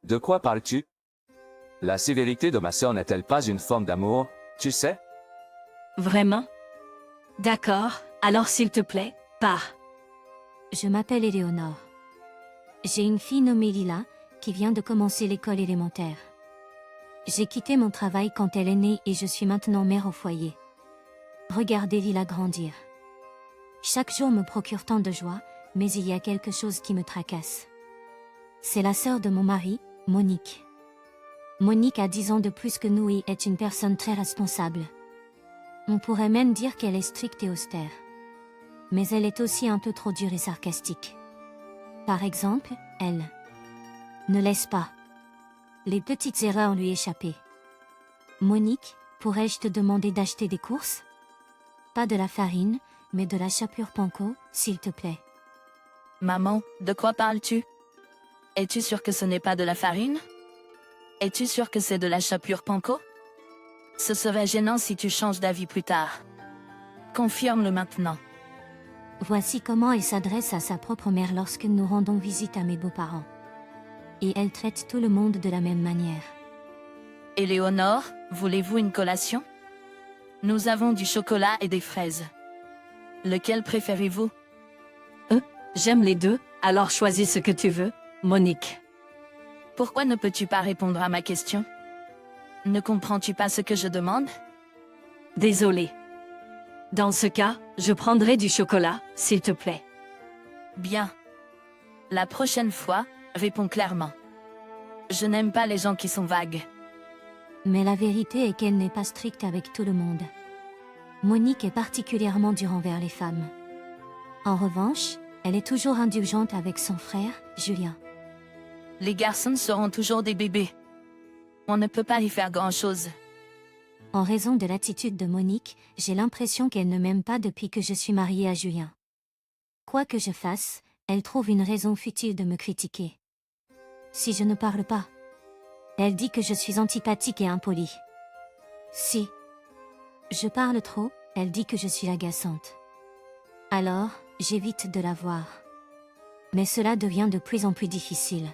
De quoi parles-tu? La sévérité de ma sœur n'est-elle pas une forme d'amour, tu sais? Vraiment? D'accord, alors s'il te plaît, pars. Je m'appelle Éléonore. J'ai une fille nommée Lila, qui vient de commencer l'école élémentaire. J'ai quitté mon travail quand elle est née et je suis maintenant mère au foyer. Regardez Lila grandir. Chaque jour me procure tant de joie, mais il y a quelque chose qui me tracasse. C'est la sœur de mon mari, Monique. Monique a 10 ans de plus que nous et est une personne très responsable. On pourrait même dire qu'elle est stricte et austère. Mais elle est aussi un peu trop dure et sarcastique. Par exemple, elle ne laisse pas les petites erreurs lui échapper. Monique, pourrais-je te demander d'acheter des courses? Pas de la farine, mais de la chapelure panko, s'il te plaît. Maman, de quoi parles-tu? Es-tu sûre que ce n'est pas de la farine? Es-tu sûre que c'est de la chapelure panko? Ce serait gênant si tu changes d'avis plus tard. Confirme-le maintenant. Voici comment elle s'adresse à sa propre mère lorsque nous rendons visite à mes beaux-parents. Et elle traite tout le monde de la même manière. Éléonore, voulez-vous une collation? Nous avons du chocolat et des fraises. Lequel préférez-vous? J'aime les deux, alors choisis ce que tu veux, Monique. Pourquoi ne peux-tu pas répondre à ma question? Ne comprends-tu pas ce que je demande? Désolée. Dans ce cas, je prendrai du chocolat, s'il te plaît. Bien. La prochaine fois, réponds clairement. Je n'aime pas les gens qui sont vagues. Mais la vérité est qu'elle n'est pas stricte avec tout le monde. Monique est particulièrement dure envers les femmes. En revanche, elle est toujours indulgente avec son frère, Julien. Les garçons seront toujours des bébés. On ne peut pas y faire grand-chose. En raison de l'attitude de Monique, j'ai l'impression qu'elle ne m'aime pas depuis que je suis mariée à Julien. Quoi que je fasse, elle trouve une raison futile de me critiquer. Si je ne parle pas, elle dit que je suis antipathique et impolie. Si je parle trop, elle dit que je suis agaçante. Alors, j'évite de la voir. Mais cela devient de plus en plus difficile.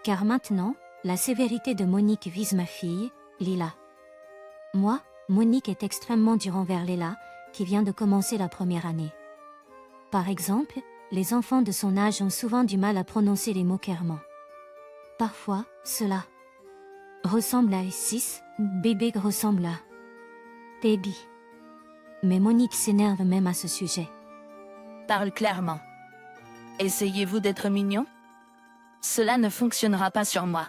Car maintenant, la sévérité de Monique vise ma fille, Lila. Moi, Monique est extrêmement dure envers Léla, qui vient de commencer la première année. Par exemple, les enfants de son âge ont souvent du mal à prononcer les mots clairement. Parfois, cela ressemble à S6, bébé ressemble à baby. Mais Monique s'énerve même à ce sujet. Parle clairement. Essayez-vous d'être mignon? Cela ne fonctionnera pas sur moi.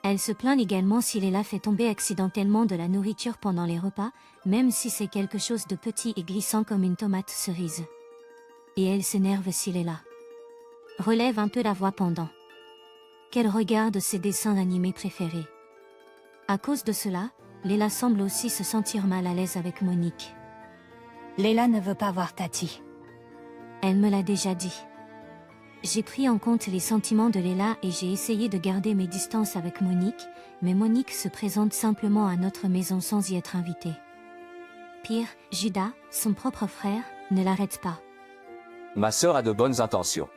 Elle se plaint également si Léla fait tomber accidentellement de la nourriture pendant les repas, même si c'est quelque chose de petit et glissant comme une tomate cerise. Et elle s'énerve si Léla relève un peu la voix pendant qu'elle regarde ses dessins animés préférés. À cause de cela, Léla semble aussi se sentir mal à l'aise avec Monique. Léla ne veut pas voir Tati. Elle me l'a déjà dit. J'ai pris en compte les sentiments de Léla et j'ai essayé de garder mes distances avec Monique, mais Monique se présente simplement à notre maison sans y être invitée. Pire, Judas, son propre frère, ne l'arrête pas. Ma sœur a de bonnes intentions.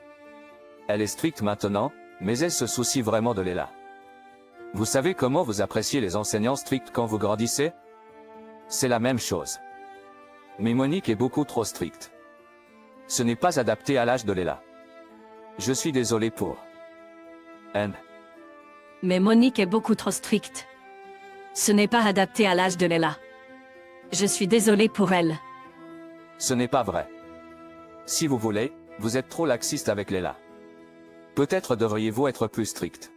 Elle est stricte maintenant, mais elle se soucie vraiment de Léla. Vous savez comment vous appréciez les enseignants stricts quand vous grandissez? C'est la même chose. Mais Monique est beaucoup trop stricte. Ce n'est pas adapté à l'âge de Léla. Je suis désolé pour elle. Mais Monique est beaucoup trop stricte. Ce n'est pas adapté à l'âge de Léla. Je suis désolée pour elle. Ce n'est pas vrai. Si vous voulez, vous êtes trop laxiste avec Léla. Peut-être devriez-vous être plus strict.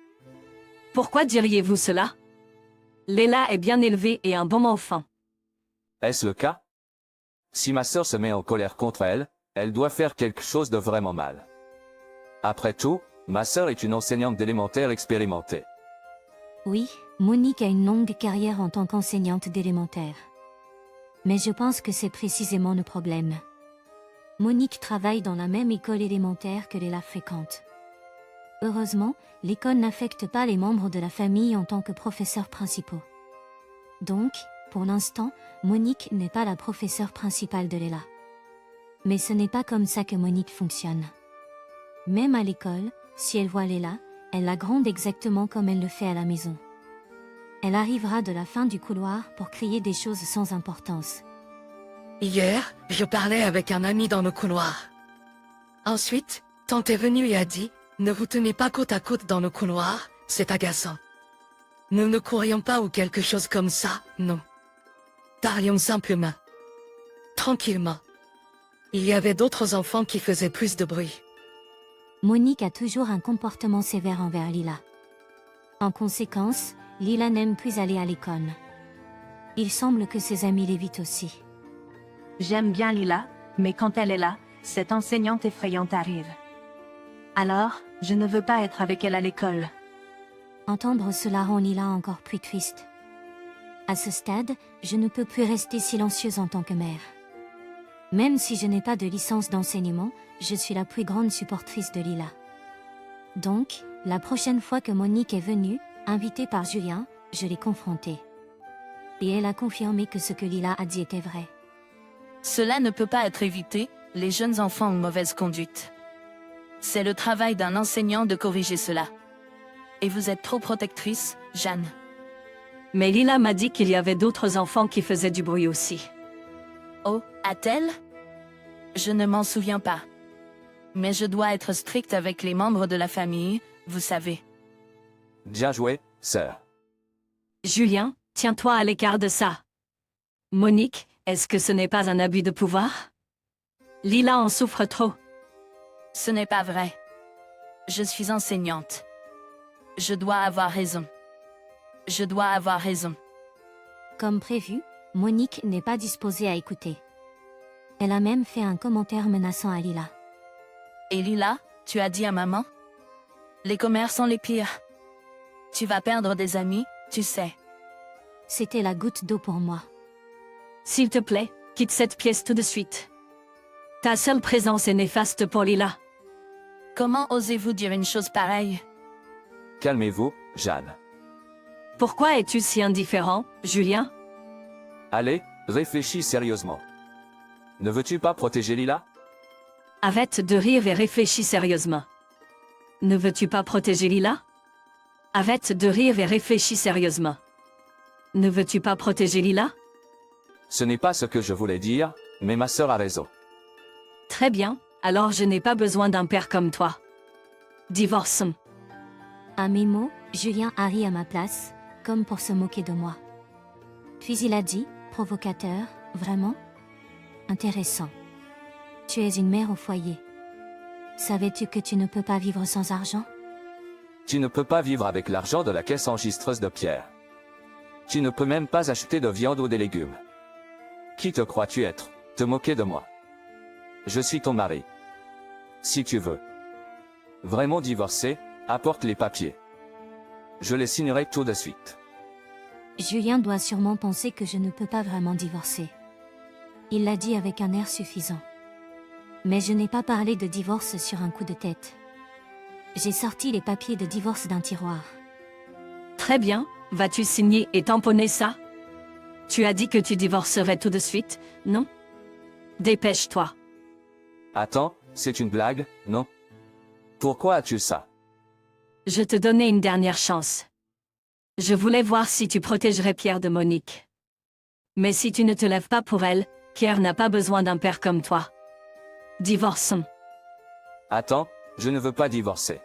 Pourquoi diriez-vous cela? Léla est bien élevée et un bon enfant. Est-ce le cas? Si ma sœur se met en colère contre elle, elle doit faire quelque chose de vraiment mal. Après tout, ma sœur est une enseignante d'élémentaire expérimentée. Oui, Monique a une longue carrière en tant qu'enseignante d'élémentaire. Mais je pense que c'est précisément le problème. Monique travaille dans la même école élémentaire que Léla fréquente. Heureusement, l'école n'affecte pas les membres de la famille en tant que professeurs principaux. Donc, pour l'instant, Monique n'est pas la professeure principale de Léla. Mais ce n'est pas comme ça que Monique fonctionne. Même à l'école, si elle voit Léla, Elle la gronde exactement comme elle le fait à la maison. Elle arrivera de la fin du couloir pour crier des choses sans importance. Hier, je parlais avec un ami dans le couloir. Ensuite, tante est venue et a dit, ne vous tenez pas côte à côte dans le couloir, c'est agaçant. Nous ne courions pas ou quelque chose comme ça, non. Parlions simplement. Tranquillement. Il y avait d'autres enfants qui faisaient plus de bruit. Monique a toujours un comportement sévère envers Lila. En conséquence, Lila n'aime plus aller à l'école. Il semble que ses amis l'évitent aussi. J'aime bien Lila, mais quand elle est là, cette enseignante effrayante arrive. Alors, je ne veux pas être avec elle à l'école. Entendre cela rend Lila encore plus triste. À ce stade, je ne peux plus rester silencieuse en tant que mère. Même si je n'ai pas de licence d'enseignement, je suis la plus grande supportrice de Lila. Donc, la prochaine fois que Monique est venue, invitée par Julien, je l'ai confrontée. Et elle a confirmé que ce que Lila a dit était vrai. Cela ne peut pas être évité, les jeunes enfants ont mauvaise conduite. C'est le travail d'un enseignant de corriger cela. Et vous êtes trop protectrice, Jeanne. Mais Lila m'a dit qu'il y avait d'autres enfants qui faisaient du bruit aussi. Oh, a-t-elle? Je ne m'en souviens pas. Mais je dois être stricte avec les membres de la famille, vous savez. Bien joué, sœur. Julien, tiens-toi à l'écart de ça. Monique, est-ce que ce n'est pas un abus de pouvoir? Lila en souffre trop. Ce n'est pas vrai. Je suis enseignante. Je dois avoir raison. Je dois avoir raison. Comme prévu, Monique n'est pas disposée à écouter. Elle a même fait un commentaire menaçant à Lila. Et Lila, tu as dit à maman? Les commères sont les pires. Tu vas perdre des amis, tu sais. C'était la goutte d'eau pour moi. S'il te plaît, quitte cette pièce tout de suite. Ta seule présence est néfaste pour Lila. Comment osez-vous dire une chose pareille? Calmez-vous, Jeanne. Pourquoi es-tu si indifférent, Julien? Allez, réfléchis sérieusement. Ne veux-tu pas protéger Lila? Arrête de rire et réfléchis sérieusement. Ne veux-tu pas protéger Lila? Arrête de rire et réfléchis sérieusement. Ne veux-tu pas protéger Lila? Ce n'est pas ce que je voulais dire, mais ma sœur a raison. Très bien, alors je n'ai pas besoin d'un père comme toi. Divorçons. À mes mots, Julien a ri à ma place, comme pour se moquer de moi. Puis il a dit, provocateur, vraiment? Intéressant. Tu es une mère au foyer. Savais-tu que tu ne peux pas vivre sans argent? Tu ne peux pas vivre avec l'argent de la caisse enregistreuse de Pierre. Tu ne peux même pas acheter de viande ou des légumes. Qui te crois-tu être? Te moquer de moi. Je suis ton mari. Si tu veux vraiment divorcer, apporte les papiers. Je les signerai tout de suite. Julien doit sûrement penser que je ne peux pas vraiment divorcer. Il l'a dit avec un air suffisant. Mais je n'ai pas parlé de divorce sur un coup de tête. J'ai sorti les papiers de divorce d'un tiroir. Très bien, vas-tu signer et tamponner ça? Tu as dit que tu divorcerais tout de suite, non? Dépêche-toi. Attends, c'est une blague, non? Pourquoi as-tu ça? Je te donnais une dernière chance. Je voulais voir si tu protégerais Pierre de Monique. Mais si tu ne te lèves pas pour elle, Pierre n'a pas besoin d'un père comme toi. Divorçons. Attends, je ne veux pas divorcer.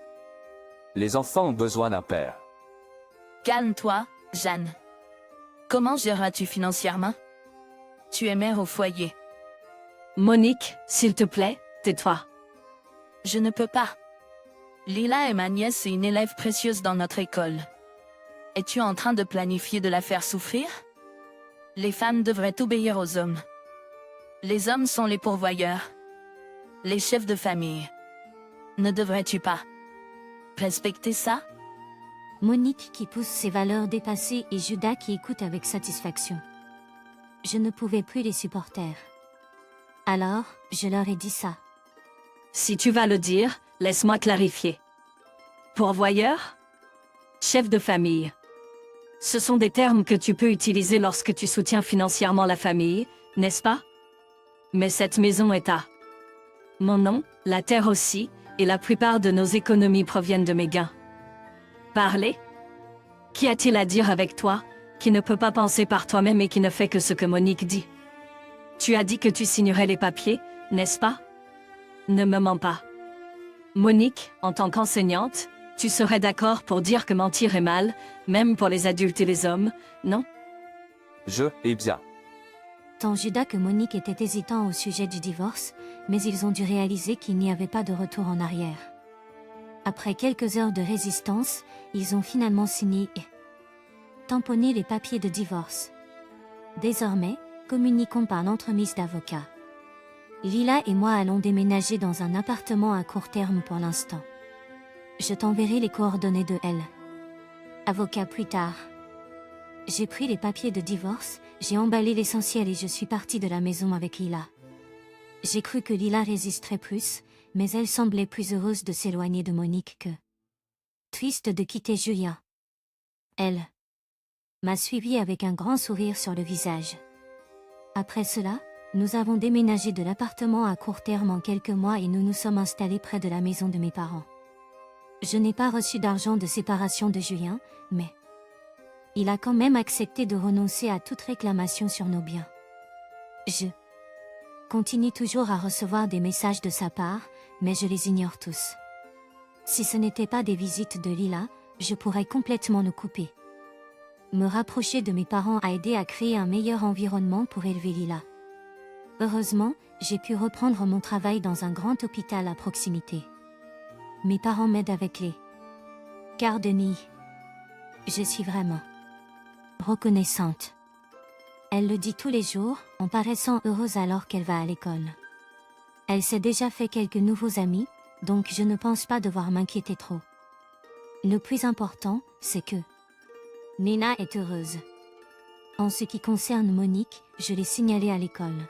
Les enfants ont besoin d'un père. Calme-toi, Jeanne. Comment géreras-tu financièrement? Tu es mère au foyer. Monique, s'il te plaît, tais-toi. Je ne peux pas. Lila est ma nièce et une élève précieuse dans notre école. Es-tu en train de planifier de la faire souffrir? Les femmes devraient obéir aux hommes. Les hommes sont les pourvoyeurs. Les chefs de famille. Ne devrais-tu pas respecter ça? Monique qui pousse ses valeurs dépassées et Judas qui écoute avec satisfaction. Je ne pouvais plus les supporter. Alors, je leur ai dit ça. Si tu vas le dire, laisse-moi clarifier. Pourvoyeur? Chef de famille. Ce sont des termes que tu peux utiliser lorsque tu soutiens financièrement la famille, n'est-ce pas? Mais cette maison est à mon nom, la terre aussi, et la plupart de nos économies proviennent de mes gains. Parler? Qu'y a-t-il à dire avec toi, qui ne peut pas penser par toi-même et qui ne fait que ce que Monique dit? Tu as dit que tu signerais les papiers, n'est-ce pas? Ne me mens pas. Monique, en tant qu'enseignante, tu serais d'accord pour dire que mentir est mal, même pour les adultes et les hommes, non? Eh bien. Tant Judas que Monique étaient hésitants au sujet du divorce, mais ils ont dû réaliser qu'il n'y avait pas de retour en arrière. Après quelques heures de résistance, ils ont finalement signé et tamponné les papiers de divorce. Désormais, communiquons par l'entremise d'avocats. Lila et moi allons déménager dans un appartement à court terme pour l'instant. Je t'enverrai les coordonnées de elle. Avocat plus tard. J'ai pris les papiers de divorce, j'ai emballé l'essentiel et je suis partie de la maison avec Lila. J'ai cru que Lila résisterait plus, mais elle semblait plus heureuse de s'éloigner de Monique que triste de quitter Julien. Elle m'a suivi avec un grand sourire sur le visage. Après cela, nous avons déménagé de l'appartement à court terme en quelques mois et nous nous sommes installés près de la maison de mes parents. Je n'ai pas reçu d'argent de séparation de Julien, mais il a quand même accepté de renoncer à toute réclamation sur nos biens. Je continue toujours à recevoir des messages de sa part, mais je les ignore tous. Si ce n'était pas des visites de Lila, je pourrais complètement le couper. Me rapprocher de mes parents a aidé à créer un meilleur environnement pour élever Lila. Heureusement, j'ai pu reprendre mon travail dans un grand hôpital à proximité. Mes parents m'aident avec les gardes de nuit. Je suis vraiment reconnaissante. Elle le dit tous les jours, en paraissant heureuse alors qu'elle va à l'école. Elle s'est déjà fait quelques nouveaux amis, donc je ne pense pas devoir m'inquiéter trop. Le plus important, c'est que Nina est heureuse. En ce qui concerne Monique, je l'ai signalée à l'école.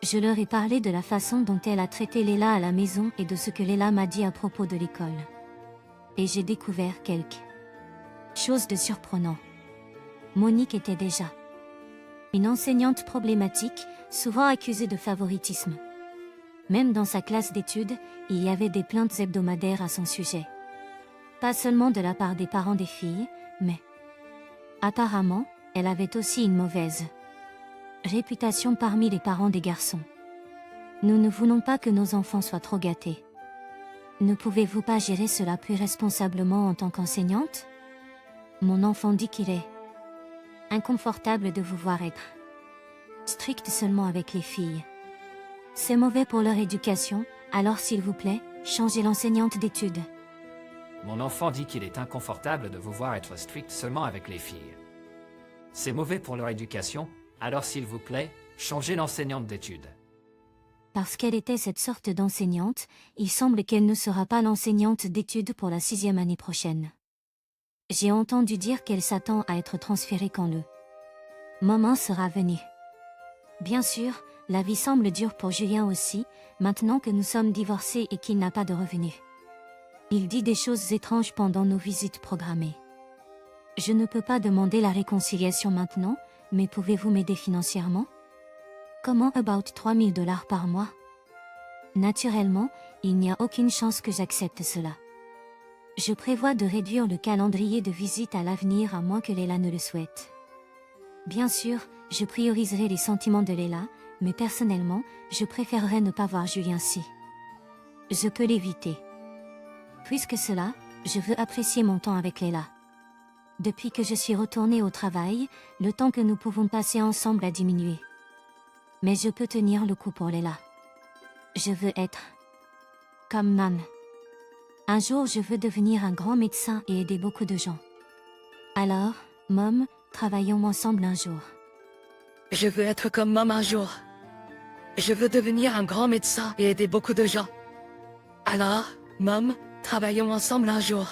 Je leur ai parlé de la façon dont elle a traité Léla à la maison et de ce que Léla m'a dit à propos de l'école. Et j'ai découvert quelque chose de surprenant. Monique était déjà une enseignante problématique, souvent accusée de favoritisme. Même dans sa classe d'études, il y avait des plaintes hebdomadaires à son sujet. Pas seulement de la part des parents des filles, mais apparemment, elle avait aussi une mauvaise réputation parmi les parents des garçons. Nous ne voulons pas que nos enfants soient trop gâtés. Ne pouvez-vous pas gérer cela plus responsablement en tant qu'enseignante? Mon enfant dit qu'il est inconfortable de vous voir être strict seulement avec les filles. C'est mauvais pour leur éducation, alors s'il vous plaît, changez l'enseignante d'études. Mon enfant dit qu'il est inconfortable de vous voir être strict seulement avec les filles. C'est mauvais pour leur éducation, alors s'il vous plaît, changez l'enseignante d'études. Parce qu'elle était cette sorte d'enseignante, il semble qu'elle ne sera pas l'enseignante d'études pour la 6e année prochaine. J'ai entendu dire qu'elle s'attend à être transférée quand le moment sera venu. Bien sûr, la vie semble dure pour Julien aussi, maintenant que nous sommes divorcés et qu'il n'a pas de revenus. Il dit des choses étranges pendant nos visites programmées. Je ne peux pas demander la réconciliation maintenant, mais pouvez-vous m'aider financièrement? Comment about $3000 par mois? Naturellement, il n'y a aucune chance que j'accepte cela. Je prévois de réduire le calendrier de visite à l'avenir à moins que Léla ne le souhaite. Bien sûr, je prioriserai les sentiments de Léla, mais personnellement, je préférerais ne pas voir Julien si je peux l'éviter. Puisque cela, je veux apprécier mon temps avec Léla. Depuis que je suis retournée au travail, le temps que nous pouvons passer ensemble a diminué. Mais je peux tenir le coup pour Léla. Je veux être comme Mam. Un jour, je veux devenir un grand médecin et aider beaucoup de gens. Alors, Mom, travaillons ensemble un jour. Je veux être comme Mom un jour. Je veux devenir un grand médecin et aider beaucoup de gens. Alors, Mom, travaillons ensemble un jour.